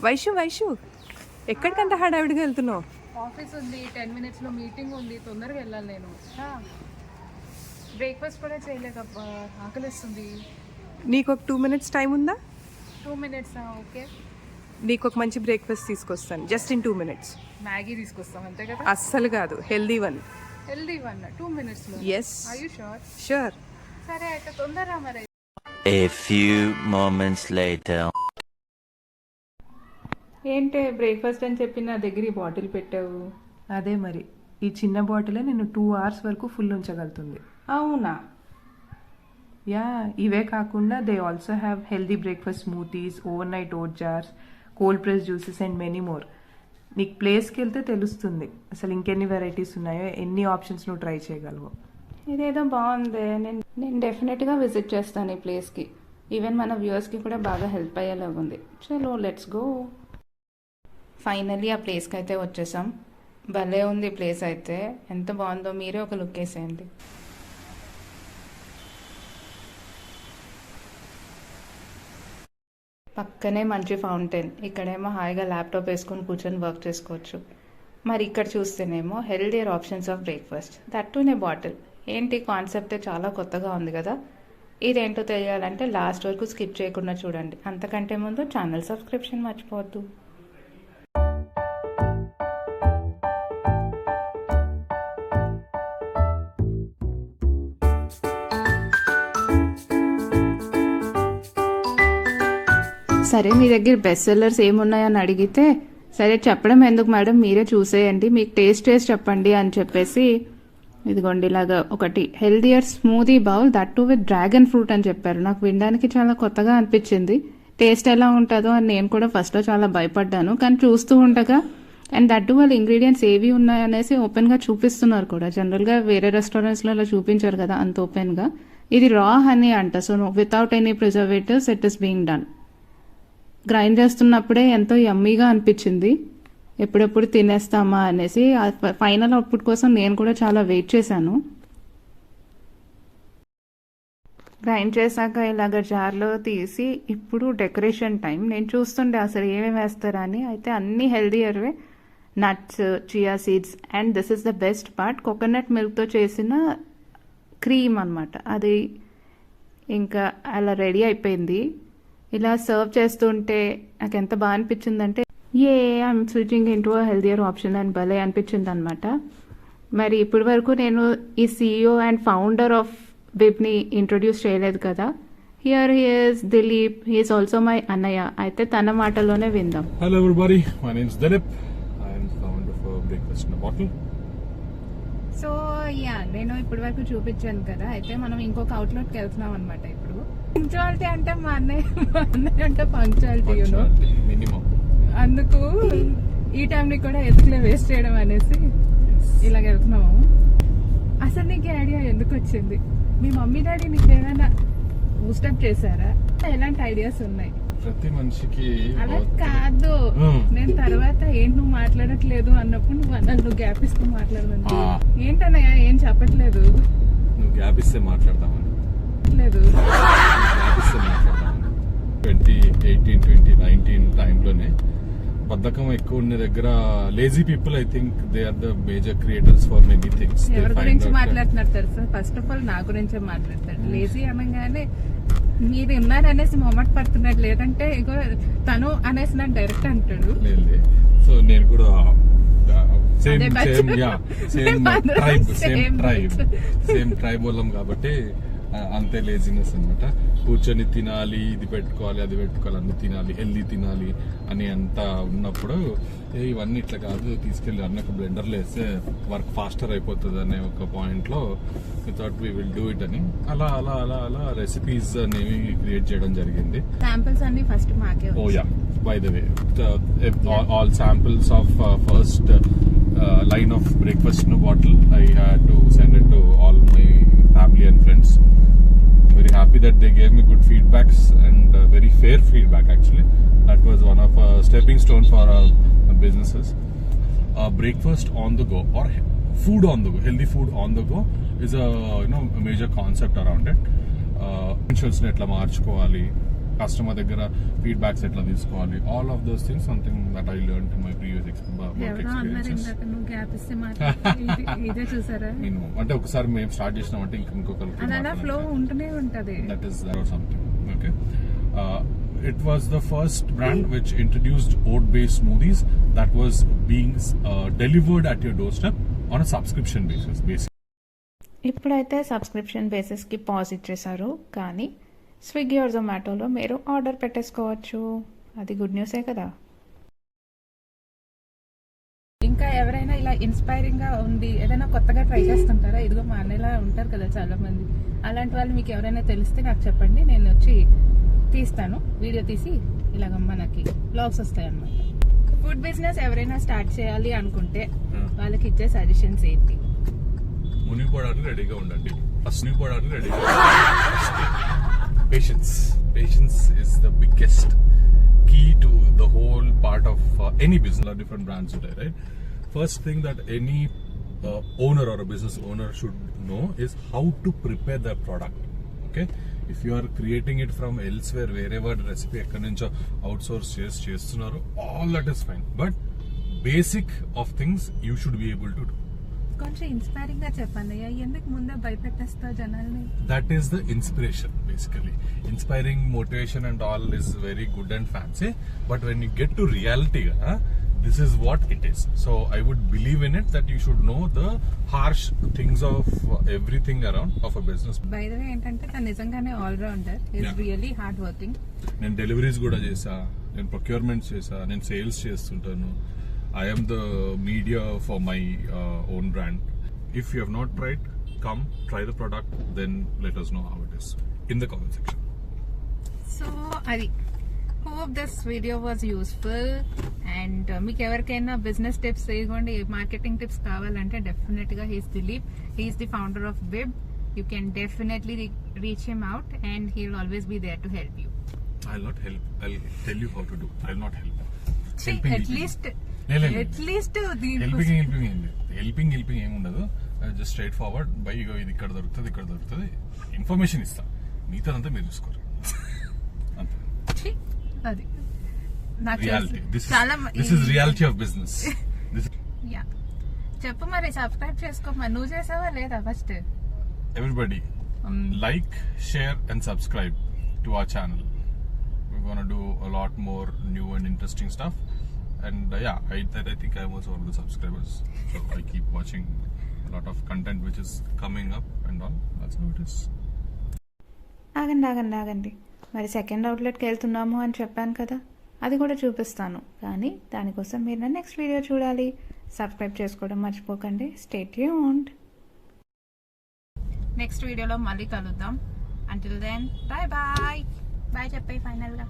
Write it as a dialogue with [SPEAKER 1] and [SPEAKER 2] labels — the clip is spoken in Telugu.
[SPEAKER 1] వైషు ఎక్కడికంత హడావిడిగా వెళ్తున్నావు?
[SPEAKER 2] ఆఫీస్ ఉంది, 10 minutes లో మీటింగ్ ఉంది, తొందరగా వెళ్ళాలి నేను. బ్రేక్ఫాస్ట్ కూడా చేయలేదబ్బా, ఆకలిస్తుంది.
[SPEAKER 1] నీకు ఒక 2 minutes టైం ఉందా?
[SPEAKER 2] 2 minutes ఓకే.
[SPEAKER 1] నీకు ఒక మంచి బ్రేక్ఫాస్ట్ తీసుకొస్తాను, జస్ట్ ఇన్ 2 minutes.
[SPEAKER 2] మ్యాగీ తీసుకొస్తాం అంతే కదా?
[SPEAKER 1] అస్సలు కాదు, healthy one.
[SPEAKER 2] Healthy one 2 minutes లో?
[SPEAKER 1] Yes.
[SPEAKER 2] Are you sure?
[SPEAKER 1] Sure.
[SPEAKER 2] సరే అయితే తొందరగా మరి.
[SPEAKER 3] A few moments later.
[SPEAKER 2] ఏంటే బ్రేక్ఫాస్ట్ అని చెప్పి నా దగ్గర ఈ బాటిల్ పెట్టావు?
[SPEAKER 1] అదే మరి, ఈ చిన్న బాటిలే నేను 2 hours వరకు ఫుల్ ఉంచగలుగుతుంది.
[SPEAKER 2] అవునా?
[SPEAKER 1] యా, ఇవే కాకుండా they also have healthy breakfast smoothies, over night vote jars, cold press juices and many more. నీకు ప్లేస్కి వెళ్తే తెలుస్తుంది అసలు ఇంకెన్ని వెరైటీస్ ఉన్నాయో, ఎన్ని ఆప్షన్స్ నువ్వు ట్రై చేయగలవు.
[SPEAKER 2] ఇదేదో బాగుంది. నేను డెఫినెట్గా విజిట్ చేస్తాను ఈ ప్లేస్కి. ఈవెన్ మన వ్యూవర్స్కి కూడా బాగా హెల్ప్ అయ్యేలాగా ఉంది. చలో లెట్స్ గో. ఫైనల్లీ ఆ ప్లేస్కి అయితే వచ్చేసాం. భలే ఉంది ప్లేస్ అయితే, ఎంత బాగుందో మీరే ఒక లుక్ వేసేయండి. పక్కనే మంచి ఫౌంటైన్, ఇక్కడేమో హాయిగా ల్యాప్టాప్ వేసుకొని కూర్చొని వర్క్ చేసుకోవచ్చు. మరి ఇక్కడ చూస్తేనేమో healthier options of breakfast, that in a bottle. ఏంటి కాన్సెప్టే చాలా కొత్తగా ఉంది కదా. ఇదేంటో తెలియాలంటే లాస్ట్ వరకు స్కిప్ చేయకుండా చూడండి. అంతకంటే ముందు ఛానల్ సబ్స్క్రిప్షన్ మర్చిపోవద్దు. సరే, మీ దగ్గర బెస్ట్ సెల్లర్స్ ఏమున్నాయని అడిగితే, సరే చెప్పడం ఎందుకు మేడం, మీరే చూసేయండి, మీకు టేస్ట్ చెప్పండి అని చెప్పేసి ఇదిగోండి ఇలాగా ఒకటి healthier smoothie bowl, that to with dragon fruit అని చెప్పారు. నాకు వినడానికి చాలా కొత్తగా అనిపించింది. టేస్ట్ ఎలా ఉంటుందో అని నేను కూడా ఫస్ట్లో చాలా భయపడ్డాను, కానీ చూస్తూ ఉండగా అండ్ దట్ టు వాళ్ళ ఇంగ్రీడియంట్స్ ఏవి ఉన్నాయనేసి ఓపెన్గా చూపిస్తున్నారు కూడా. జనరల్గా వేరే రెస్టారెంట్స్లో అలా చూపించారు కదా అంత ఓపెన్గా. ఇది రా హనీ అంట, so without any preservatives it is being done. Grind చేస్తున్నప్పుడే ఎంతో యమ్మీగా అనిపించింది, ఎప్పుడెప్పుడు తినేస్తామా అనేసి. ఫైనల్ అవుట్పుట్ కోసం నేను కూడా చాలా వెయిట్ చేశాను. గ్రైండ్ చేశాక ఇలాగ జార్లో తీసి ఇప్పుడు డెకరేషన్ టైం. నేను చూస్తుండే అసలు ఏమేమి వేస్తారా అని. అయితే అన్ని హెల్దీయర్వే, nuts, chia seeds and this is the best part, coconut మిల్క్తో చేసిన క్రీమ్ అనమాట. అది ఇంకా అలా రెడీ అయిపోయింది. ఇలా సర్వ్ చేస్తుంటే నాకు ఎంత బాగా అనిపించిందంటే, I'm switching into a healthier option అని భలే అనిపించింది అనమాట. మరి ఇప్పటి వరకు నేను ఈ CEO అండ్ ఫౌండర్ ఆఫ్ విబ్ని ఇంట్రొడ్యూస్ చేయలేదు కదా. Here he is Dilip, he is also my అన్నయ్య. అయితే తన మాటలోనే విందాం.
[SPEAKER 4] Hello everybody, my name is Dilip. I am the founder of Breakfast in a Bottle.
[SPEAKER 2] So నేను ఇప్పటి వరకు చూపించాను కదా, అయితే మనం ఇంకొక అవుట్లెట్కి వెళ్తున్నాం అనమాట. ఇప్పుడు పంక్చువాలిటీ అంటే మా అన్నయ్య అంటే పంక్చువాలిటీ యూనో,
[SPEAKER 4] Minimum.
[SPEAKER 2] అందుకు ఈ టైంని కూడా ఎత్తుకులే వేస్ట్ చేయడం అనేసి ఇలాగ వెళ్తున్నాము. అసలు నీకు ఐడియా ఎందుకు వచ్చింది? మీ మమ్మీ డాడీ నీకు ఏమైనా బూస్టప్ చేశారా? ఎలాంటి ఐడియాస్ ఉన్నాయి?
[SPEAKER 4] ప్రతి మనిషికి
[SPEAKER 2] అలా కాదు, నేను తర్వాత ఏంటి నువ్వు మాట్లాడట్లేదు అన్నప్పుడు నువ్వు గ్యాప్ ఇస్తూ మాట్లాడమని. ఏంటన్నయ్య ఏం చెప్పట్లేదు?
[SPEAKER 4] నువ్వు గ్యాప్ ఇస్తే మాట్లాడతామని
[SPEAKER 2] లేదు.
[SPEAKER 4] 2018, 2019 టైంలోనే బద్ధకం ఎక్కువ ఉన్న దగ్గర lazy people, I think they are the major creators for many things.
[SPEAKER 2] ఎవరి గురించి మాట్లాడుతున్నారు తెలుసా? ఫస్ట్ ఆఫ్ ఆల్ నా గురించే మాట్లాడతాడు. లేజీ అనగానే మీరు ఉన్నారనేసి మొమ్మట పడుతున్నాడు, లేదంటే ఇగో తను అనేసి నాకు డైరెక్ట్ అంటాడు.
[SPEAKER 4] సో నేను కూడా సేమ్ ట్రైబ్ వాళ్ళం కాబట్టి అంతే లేజినెస్ అనమాట. కూర్చొని తినాలి, ఇది పెట్టుకోవాలి, అది పెట్టుకోవాలి, అన్ని తినాలి, హెల్దీ తినాలి అని అంతా ఉన్నప్పుడు ఇవన్నీ ఇట్లా కాదు, తీసుకెళ్ళి అన్ని ఒక బ్లెండర్లో వేస్తే వర్క్ ఫాస్టర్ అయిపోతుంది అనే ఒక పాయింట్లో thought we will do it అని అలా అలా అలా అలా రెసిపీస్ అనేవి క్రియేట్ చేయడం జరిగింది.
[SPEAKER 2] శాంపిల్స్ అన్ని ఫస్ట్ మాకే.
[SPEAKER 4] Oh yeah, by the way, all samples of first line of breakfast in a bottle, I had to send it to all my family and friends. Very happy that they gave me good feedbacks and very fair feedback actually. That was one of a stepping stone for our businesses. Breakfast on the go or food on the go, healthy food on the go is a major concept around it. Essentials ని ఎట్లా మార్చుకోవాలి, కస్టమర్ దగ్గర ఫీడ్బ్యాక్స్ ఎట్లా తీసుకోవాలి, all of those things something that I learn in my previous
[SPEAKER 5] ఎవరో అన్నారు ఇందాక నువ్వు గ్యాప్ ఇస్తే ఇదే చూసారా?
[SPEAKER 4] నేను అంటే ఒకసారి మేము స్టార్ట్ చేసినామంటే ఇంకొకరికి
[SPEAKER 5] అలా ఫ్లో ఉంటూనే ఉంటది.
[SPEAKER 4] that is something. Okay. It was the first brand which introduced oat-based smoothies that was being delivered at your doorstep on a subscription basis. Basically.
[SPEAKER 2] ఇప్పుడైతే సబ్స్క్రిప్షన్ బేసిస్కి పాజ్ ఇచ్చేసారు, కానీ స్విగ్గీ ఆర్ జొమాటోలో మీరు ఆర్డర్ పెట్టేసుకోవచ్చు. అది గుడ్ న్యూసే కదా.
[SPEAKER 5] ఇంకా ఎవరైనా ఇలా ఇన్స్పైరింగ్ గా ఉంది ఏదైనా కొత్తగా ట్రై చేస్తుంటారా? ఇదిగో మా అన్నయ్యలా ఉంటారు కదా చాలా మంది, అలాంటి వాళ్ళు మీకు ఎవరైనా తెలిస్తే నాకు చెప్పండి, నేను వచ్చి తీస్తాను, వీడియో తీసి ఇలాగ మనకి బ్లాగ్స్ వస్తాయి అన్నమాట. ఫుడ్ బిజినెస్ ఎవరైనా స్టార్ట్ చేయాలి అనుకుంటే వాళ్ళకి ఇచ్చే సజెషన్స్ ఏంటి?
[SPEAKER 4] మునిగిపోవడానికి రెడీగా ఉండండి. ఫస్ట్ మునిగిపోవడానికి రెడీగా patience is the biggest key to the whole part of any business. Different brands today, right? First thing that any owner or a business owner should know is how to prepare their product. Okay, if you are creating it from elsewhere, wherever the recipe ekkadi nuncho outsource chestunnaro, all that is fine, but basic of things you should be able to do.
[SPEAKER 5] కొంచెం ఇన్స్పైరింగ్ గా చెప్పండి, ఎందుకు ముందే భయపెట్టేస్తా జనాల్ని?
[SPEAKER 4] That is the inspiration, basically. Inspiring, motivation and all is very good and fancy, but when you get to reality, this is what it is. So I would believe in it that you should know the harsh things of everything around of a business.
[SPEAKER 5] By the వే ఏంటంటే తను నిజంగానే all rounder, is really hard working.
[SPEAKER 4] నేను డెలివరీస్ కూడా చేసా, నేను ప్రొక్యూర్మెంట్స్ చేసా, నేను సేల్స్ చేస్తుంటాను. I am the media for my own brand. If you have not tried, come try the product, then let us know how it is in the comment section.
[SPEAKER 5] So అది, hope this video was useful. And మీకు ఎవరికైనా బిజినెస్ టిప్స్ ఇవ్వండి, మార్కెటింగ్ టిప్స్ కావాలంటే డెఫినెట్ గా he's Dilip, he's the founder of Bib. You can definitely reach him out and he will always be there to help you.
[SPEAKER 4] I'll not help. I'll tell you how to do. I'll not help.
[SPEAKER 5] At least
[SPEAKER 4] helping ఏమి ఉండదు. జస్ట్ స్ట్రైట్ ఫార్వర్డ్ బై, ఇది ఇక్కడ దొరుకుతుంది ఇన్ఫర్మేషన్ ఇస్తా, మిగతాదంతా మీరు చూసుకోరు. అంతే.
[SPEAKER 5] అది నాకు
[SPEAKER 4] రియాలిటీ.
[SPEAKER 5] చాలా
[SPEAKER 4] this is reality of business.
[SPEAKER 5] Yeah, చెప్పు మరి, సబ్స్క్రైబ్ చేసుకోమా? నువ్వు చేసావా లేదా? First
[SPEAKER 4] everybody like, share and subscribe to our channel. We're gonna do a lot more new and interesting stuff. And I think I'm also one of the subscribers, so I keep watching a lot of content which is coming up and all. That's how it is.
[SPEAKER 2] ఆగండి, మరి సెకండ్ అవుట్లెట్కి వెళ్తున్నాము అని చెప్పాను కదా, అది కూడా చూపిస్తాను. కానీ దానికోసం మీరు నా నెక్స్ట్ వీడియో చూడాలి. సబ్స్క్రైబ్ చేసుకోవడం మర్చిపోకండి. Stay tuned.
[SPEAKER 5] నెక్స్ట్ వీడియోలో మళ్ళీ కలుద్దాం. అంటిల్ దెన్ బాయ్ చెప్పే ఫైనల్ గా.